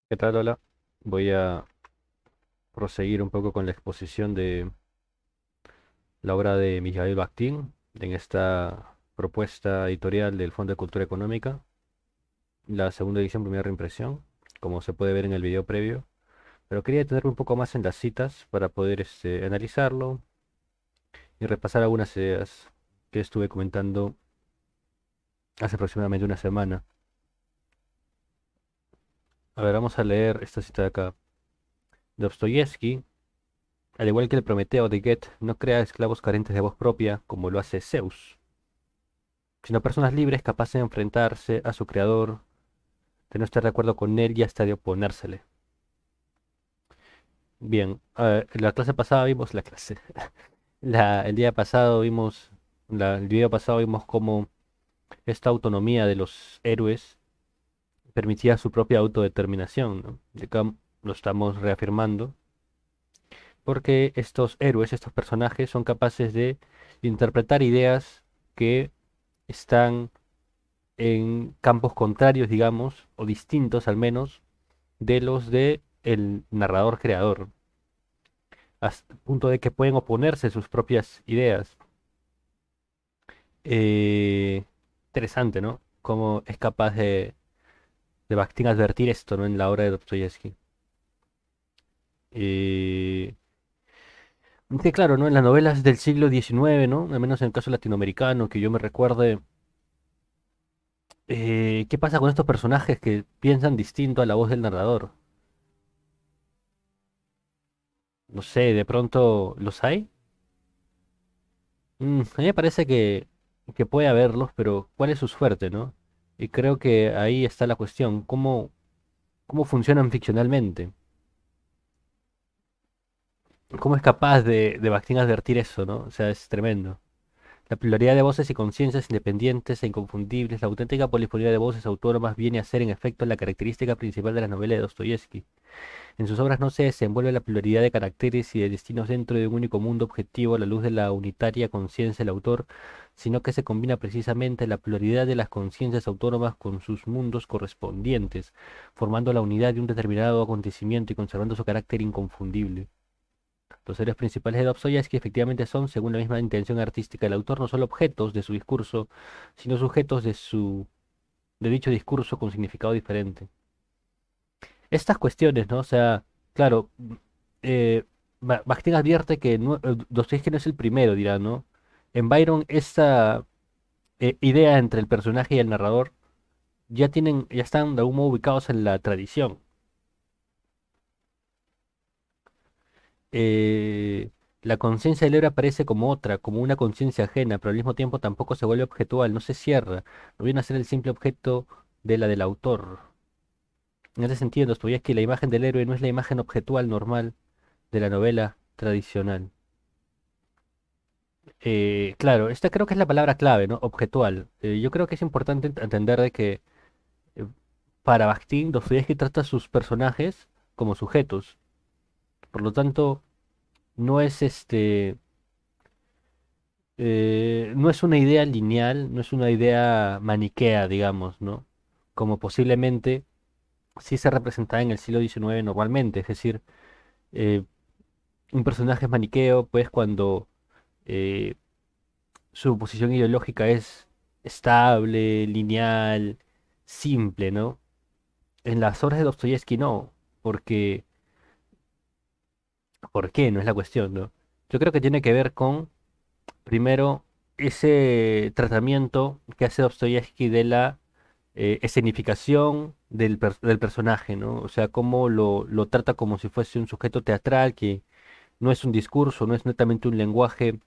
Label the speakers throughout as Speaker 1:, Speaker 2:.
Speaker 1: ¿Qué tal? Hola. Voy a proseguir un poco con la exposición de la obra de Mijaíl Bakhtin en esta propuesta editorial del Fondo de Cultura Económica, la segunda edición, primera reimpresión, como se puede ver en el video previo. Pero quería detenerme un poco más en las citas para poder analizarlo y repasar algunas ideas que estuve comentando hace aproximadamente una semana. A ver, vamos a leer esta cita de acá. Dostoyevsky, al igual que el Prometeo de Goethe, no crea esclavos carentes de voz propia como lo hace Zeus, sino personas libres capaces de enfrentarse a su creador, de no estar de acuerdo con él y hasta de oponérsele. Bien, la clase pasada vimos la clase. El día pasado vimos, el video pasado vimos cómo esta autonomía de los héroes permitía su propia autodeterminación, ¿no? Y acá lo estamos reafirmando, porque estos héroes, estos personajes, son capaces de interpretar ideas que están en campos contrarios, digamos, o distintos al menos, de los de el narrador creador, hasta el punto de que pueden oponerse a sus propias ideas. Eh, Interesante, ¿no? Cómo es capaz de Bakhtin advertir esto, ¿no? En la obra de Dostoyevsky. Eh, que claro, ¿no? En las novelas del siglo XIX, ¿no? Al menos en el caso latinoamericano, que yo me recuerde, ¿qué pasa con estos personajes que piensan distinto a la voz del narrador? No sé, de pronto los hay. A mí me parece que puede haberlos, pero ¿cuál es su suerte, no? Y creo que ahí está la cuestión, ¿cómo funcionan ficcionalmente? ¿Cómo es capaz de Bakhtin advertir eso, no? O sea, es tremendo. La pluralidad de voces y conciencias independientes e inconfundibles, la auténtica polifonía de voces autónomas viene a ser en efecto la característica principal de las novelas de Dostoyevsky. En sus obras no se desenvuelve la pluralidad de caracteres y de destinos dentro de un único mundo objetivo a la luz de la unitaria conciencia del autor, sino que se combina precisamente la pluralidad de las conciencias autónomas con sus mundos correspondientes, formando la unidad de un determinado acontecimiento y conservando su carácter inconfundible. Los héroes principales de Dostoyevsky efectivamente son, según la misma intención artística del autor, no solo objetos de su discurso, sino sujetos de dicho discurso con significado diferente. Estas cuestiones, ¿no? O sea, claro, eh, Bakhtin advierte que Dostoyevsky no es el primero, dirá, ¿no? En Byron, esta idea entre el personaje y el narrador ya están de algún modo ubicados en la tradición. Eh, la conciencia del héroe aparece como otra, como una conciencia ajena, pero al mismo tiempo tampoco se vuelve objetual, no se cierra, no viene a ser el simple objeto de la del autor. En ese sentido, Dostoyevsky, la imagen del héroe no es la imagen objetual normal de la novela tradicional. Claro, esta creo que es la palabra clave, ¿no? Objetual. Yo creo que es importante entender de que eh, para Bakhtin, Dostoyevsky trata a sus personajes como sujetos. Por lo tanto, no es no es una idea lineal, no es una idea maniquea, digamos, ¿no? Como posiblemente sí se representaba en el siglo XIX normalmente. Es decir, eh, un personaje es maniqueo, pues cuando eh, su posición ideológica es estable, lineal, simple, ¿no? En las obras de Dostoyevsky no, porque, ¿por qué? No es la cuestión, ¿no? Yo creo que tiene que ver con, primero, ese tratamiento que hace Dostoyevsky de la escenificación del personaje, ¿no? O sea, cómo lo trata como si fuese un sujeto teatral, que no es un discurso, no es netamente un lenguaje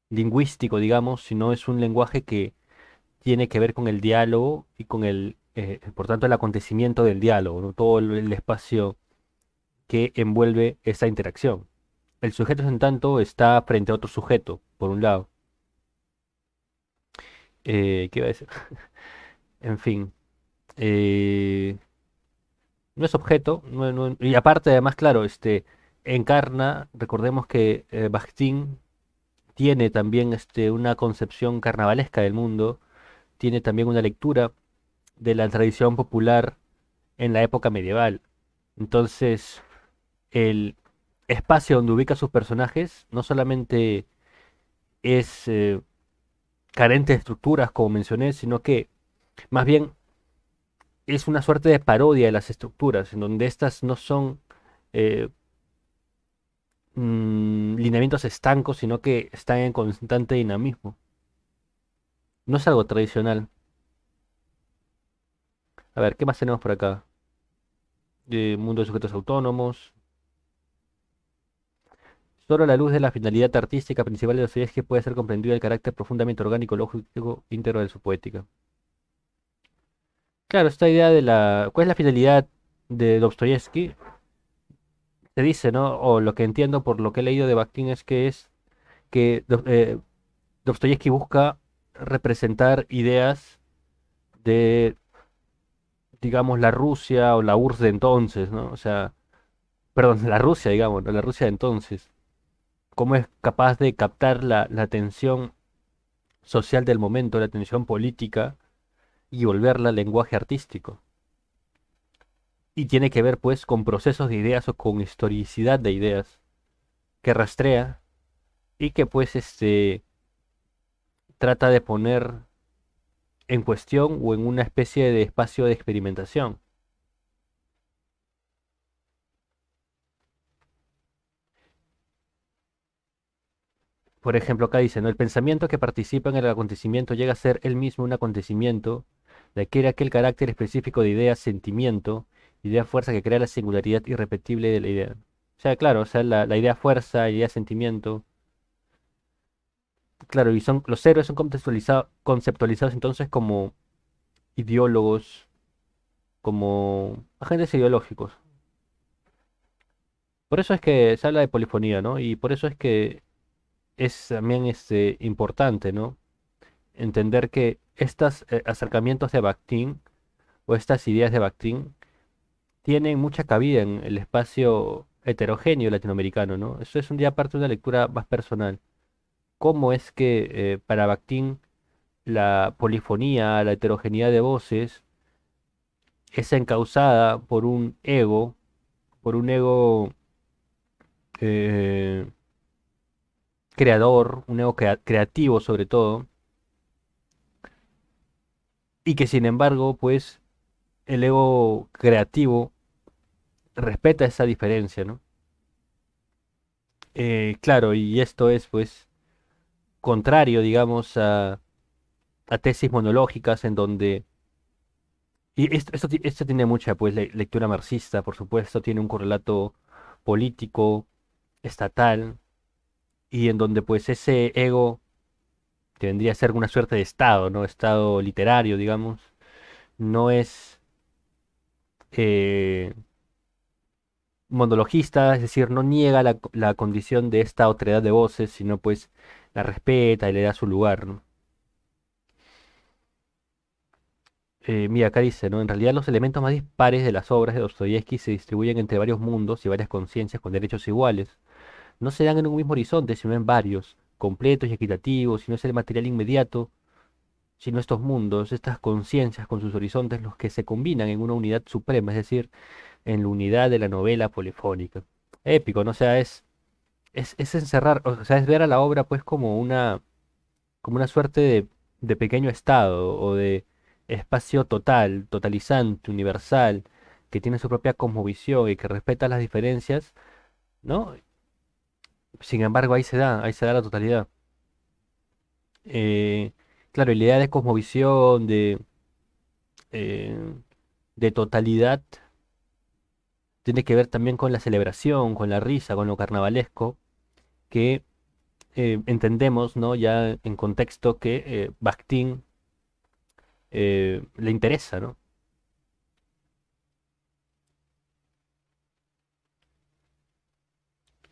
Speaker 1: lingüístico, digamos, sino es un lenguaje que tiene que ver con el diálogo y con por tanto, el acontecimiento del diálogo, ¿no? Todo el espacio que envuelve esa interacción. El sujeto, en tanto, está frente a otro sujeto, por un lado. ¿Qué iba a decir? En fin. eh, no es objeto, y aparte además, claro, encarna, recordemos que Bakhtin tiene también una concepción carnavalesca del mundo, tiene también una lectura de la tradición popular en la época medieval. Entonces, el espacio donde ubica a sus personajes no solamente es carente de estructuras, como mencioné, sino que más bien es una suerte de parodia de las estructuras, en donde estas no son eh, lineamientos estancos, sino que están en constante dinamismo. No es algo tradicional. A ver, ¿qué más tenemos por acá? Mundo de sujetos autónomos. Solo a la luz de la finalidad artística principal de Dostoyevski puede ser comprendido el carácter profundamente orgánico, lógico, íntegro de su poética. Claro, esta idea de la... ¿Cuál es la finalidad de Dostoyevski? Se dice, ¿no? O lo que entiendo por lo que he leído de Bakhtin es que Dostoyevski busca representar ideas de, digamos, la Rusia o la URSS de entonces, ¿no? O sea, perdón, la Rusia, digamos, ¿no? La Rusia de entonces. Cómo es capaz de captar la tensión social del momento, la tensión política y volverla lenguaje artístico. Y tiene que ver, pues, con procesos de ideas o con historicidad de ideas que rastrea y que, pues, trata de poner en cuestión o en una especie de espacio de experimentación. Por ejemplo, acá dice, ¿no? El pensamiento que participa en el acontecimiento llega a ser él mismo un acontecimiento, de aquel carácter específico de idea, sentimiento, idea fuerza que crea la singularidad irrepetible de la idea. O sea, claro, o sea, la idea fuerza, idea sentimiento, claro, y son, los héroes son conceptualizados entonces como ideólogos, como agentes ideológicos. Por eso es que se habla de polifonía, ¿no? Y por eso es que es también importante, ¿no? Entender que estos acercamientos de Bakhtin o estas ideas de Bakhtin tienen mucha cabida en el espacio heterogéneo latinoamericano, ¿no? Eso es un día aparte de una lectura más personal. ¿Cómo es que para Bakhtin la polifonía, la heterogeneidad de voces es encausada por un ego eh, creador, un ego creativo sobre todo, y que sin embargo, pues, el ego creativo respeta esa diferencia, ¿no? Claro, y esto es pues contrario, digamos, a tesis monológicas en donde... Y esto tiene mucha pues lectura marxista, por supuesto, tiene un correlato político, estatal, y en donde pues ese ego que vendría a ser una suerte de estado, ¿no? Estado literario, digamos, no es eh, monologista, es decir, no niega la condición de esta otredad de voces, sino pues la respeta y le da su lugar, ¿no? Mira, acá dice, ¿no? En realidad los elementos más dispares de las obras de Dostoyevsky se distribuyen entre varios mundos y varias conciencias con derechos iguales. No se dan en un mismo horizonte, sino en varios, completos y equitativos, y no es el material inmediato, sino estos mundos, estas conciencias con sus horizontes los que se combinan en una unidad suprema, es decir, en la unidad de la novela polifónica. Épico, ¿no? O sea, es encerrar, o sea, es ver a la obra pues como una suerte de pequeño estado o de espacio total, totalizante, universal, que tiene su propia cosmovisión y que respeta las diferencias, ¿no? Sin embargo, ahí se da la totalidad. Eh, claro, y la idea de cosmovisión, eh, de totalidad, tiene que ver también con la celebración, con la risa, con lo carnavalesco, que entendemos, ¿no? Ya en contexto que Bakhtin le interesa, ¿no?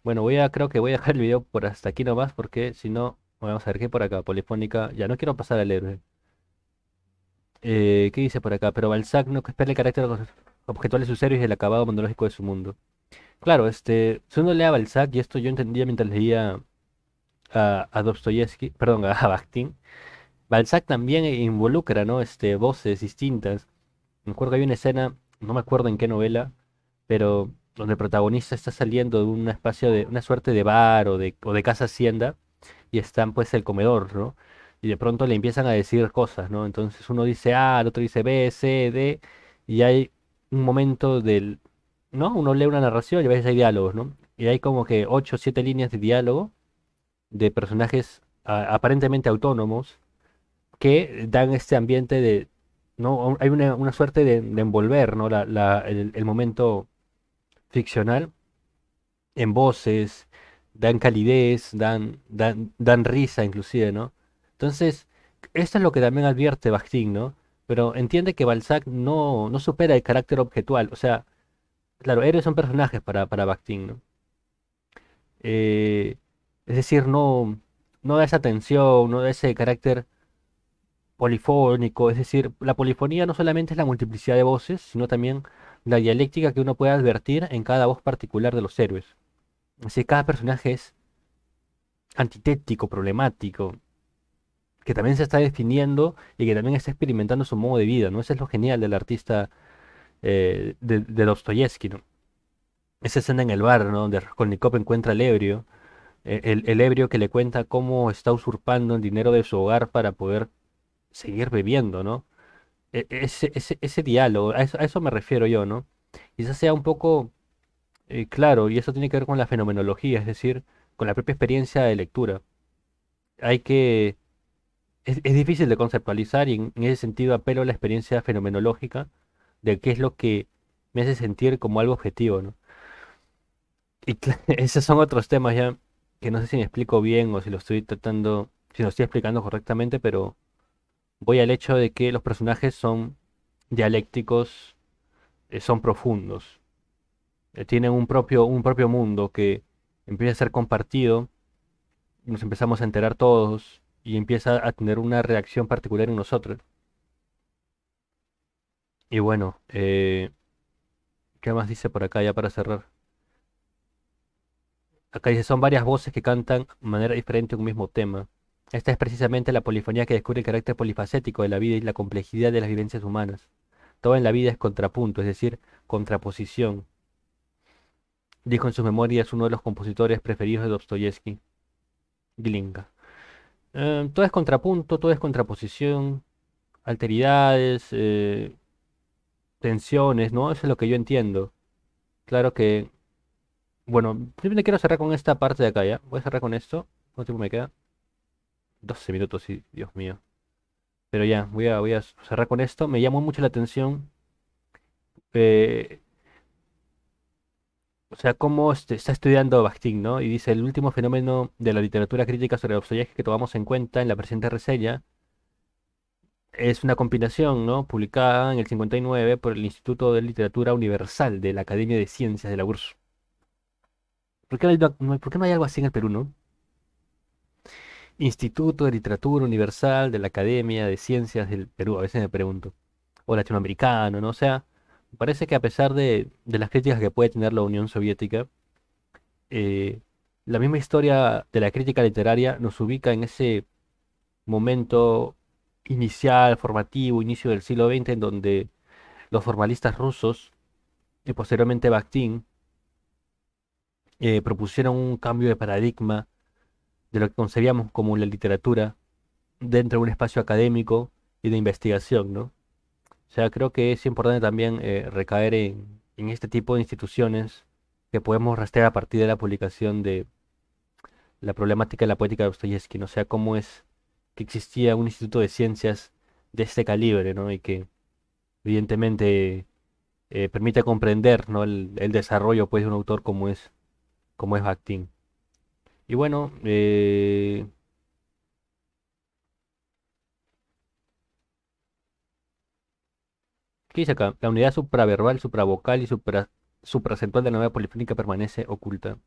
Speaker 1: Bueno, creo que voy a dejar el video por hasta aquí nomás porque si no, vamos a ver qué hay por acá, Polifónica, ya no quiero pasar al héroe. ¿Qué dice por acá? Pero Balzac no espera el carácter objetual de sus héroes y el acabado monológico de su mundo. Claro, si uno lee a Balzac, y esto yo entendía mientras leía a Dostoyevsky, perdón, a Bakhtin, Balzac también involucra, ¿no? Voces distintas. Me acuerdo que hay una escena, no me acuerdo en qué novela, pero donde el protagonista está saliendo de un espacio de una suerte de bar o de casa hacienda y están pues el comedor, ¿no? Y de pronto le empiezan a decir cosas, ¿no? Entonces uno dice A, el otro dice B, C, D, y hay un momento del, ¿no? Uno lee una narración y a veces hay diálogos, ¿no? Y hay como que 8 o 7 líneas de diálogo de personajes aparentemente autónomos que dan este ambiente de, ¿no? Hay una suerte de envolver, ¿no? El momento ficcional en voces, dan calidez, dan risa inclusive, ¿no? Entonces, esto es lo que también advierte Bakhtin, ¿no? Pero entiende que Balzac no supera el carácter objetual, o sea, claro, héroes son personajes para Bakhtin, ¿no? Eh, es decir, no da esa tensión, no da ese carácter polifónico, es decir, la polifonía no solamente es la multiplicidad de voces, sino también la dialéctica que uno puede advertir en cada voz particular de los héroes. Así cada personaje es antitético, problemático, que también se está definiendo y que también está experimentando su modo de vida, ¿no? Eso es lo genial del artista de Dostoyevsky, ¿no? Esa escena en el bar, ¿no? Donde Raskolnikov encuentra al ebrio, el ebrio que le cuenta cómo está usurpando el dinero de su hogar para poder seguir bebiendo, ¿no? Ese diálogo, a eso me refiero yo, ¿no? Quizás sea un poco claro, y eso tiene que ver con la fenomenología, es decir, con la propia experiencia de lectura. Hay que es difícil de conceptualizar y en ese sentido apelo a la experiencia fenomenológica de qué es lo que me hace sentir como algo objetivo, ¿no? Y esos son otros temas ya que no sé si me explico bien o si lo estoy tratando, si lo estoy explicando correctamente, pero voy al hecho de que los personajes son dialécticos, son profundos, tienen un propio mundo que empieza a ser compartido, y nos empezamos a enterar todos y empieza a tener una reacción particular en nosotros. Y bueno, ¿qué más dice por acá ya para cerrar? Acá dice, son varias voces que cantan de manera diferente un mismo tema. Esta es precisamente la polifonía que descubre el carácter polifacético de la vida y la complejidad de las vivencias humanas. Todo en la vida es contrapunto, es decir, contraposición, dijo en sus memorias uno de los compositores preferidos de Dostoyevsky, Glinka. Todo es contrapunto, todo es contraposición, alteridades, tensiones, ¿no? Eso es lo que yo entiendo. Claro que bueno, simplemente quiero cerrar con esta parte de acá, ¿ya? Voy a cerrar con esto. ¿Cuánto tiempo me queda? 12 minutos, sí, Dios mío. Pero ya, voy a cerrar con esto. Me llamó mucho la atención, eh, o sea, cómo está estudiando Bakhtin, ¿no? Y dice, el último fenómeno de la literatura crítica sobre Dostoyevski que tomamos en cuenta en la presente reseña es una compilación, ¿no? Publicada en el 59 por el Instituto de Literatura Universal de la Academia de Ciencias de la URSS. ¿Por qué no hay algo así en el Perú, no? Instituto de Literatura Universal de la Academia de Ciencias del Perú, a veces me pregunto, o latinoamericano, ¿no? O sea, parece que a pesar de las críticas que puede tener la Unión Soviética, eh, la misma historia de la crítica literaria nos ubica en ese momento inicial, formativo, inicio del siglo XX, en donde los formalistas rusos y posteriormente Bakhtin propusieron un cambio de paradigma de lo que concebíamos como la literatura dentro de un espacio académico y de investigación, ¿no? O sea, creo que es importante también recaer en este tipo de instituciones que podemos rastrear a partir de la publicación de la problemática de la poética de Dostoyevsky, ¿no? O sea, cómo es que existía un instituto de ciencias de este calibre, ¿no? Y que evidentemente permite comprender, ¿no? El desarrollo, pues, de un autor como es Bakhtin. Y bueno, ¿qué dice acá? La unidad supraverbal, supravocal y supracentual de la nueva polifónica permanece oculta.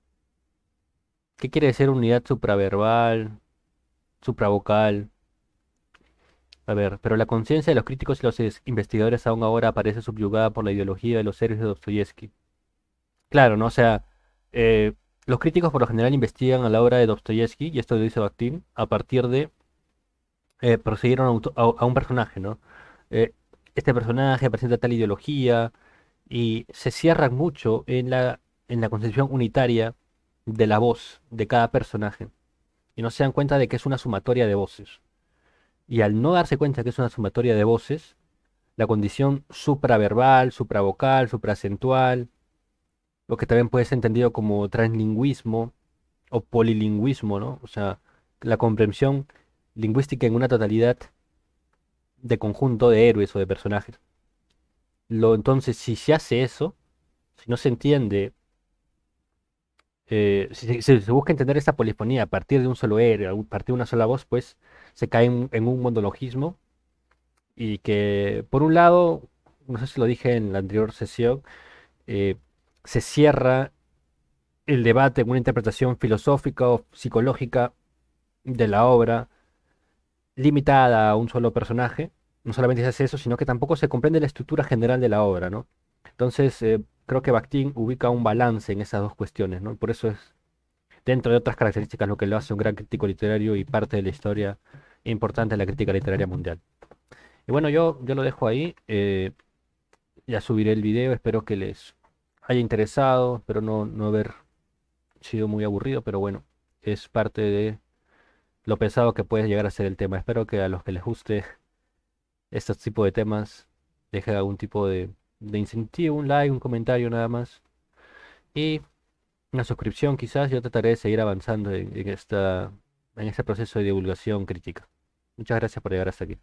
Speaker 1: ¿Qué quiere decir unidad supraverbal, supravocal? A ver, pero la conciencia de los críticos y los investigadores aún ahora aparece subyugada por la ideología de los héroes de Dostoyevsky. Claro, ¿no? O sea, eh, los críticos por lo general investigan a la obra de Dostoyevsky, y esto lo dice Bakhtin, a partir de perseguir a un personaje, ¿no? Eh, este personaje presenta tal ideología, y se cierran mucho en la concepción unitaria de la voz de cada personaje y no se dan cuenta de que es una sumatoria de voces. Y al no darse cuenta que es una sumatoria de voces, la condición supraverbal, supravocal, supraacentual, lo que también puede ser entendido como translingüismo o polilingüismo, ¿no? O sea, la comprensión lingüística en una totalidad de conjunto de héroes o de personajes. Entonces, si se hace eso, si no se entiende, si se busca entender esta polifonía a partir de un solo héroe, a partir de una sola voz, pues se cae en un monologismo y que, por un lado, no sé si lo dije en la anterior sesión, eh, se cierra el debate en una interpretación filosófica o psicológica de la obra limitada a un solo personaje. No solamente se hace eso, sino que tampoco se comprende la estructura general de la obra, ¿no? Entonces, creo que Bakhtin ubica un balance en esas dos cuestiones, ¿no? Y por eso es, dentro de otras características, lo que lo hace un gran crítico literario y parte de la historia importante de la crítica literaria mundial. Y bueno, yo lo dejo ahí. Ya subiré el video, espero que les haya interesado, espero no haber sido muy aburrido, pero bueno, es parte de lo pesado que puede llegar a ser el tema. Espero que a los que les guste estos tipos de temas dejen algún tipo de incentivo, un like, un comentario nada más. Y una suscripción quizás, yo trataré de seguir avanzando en este proceso de divulgación crítica. Muchas gracias por llegar hasta aquí.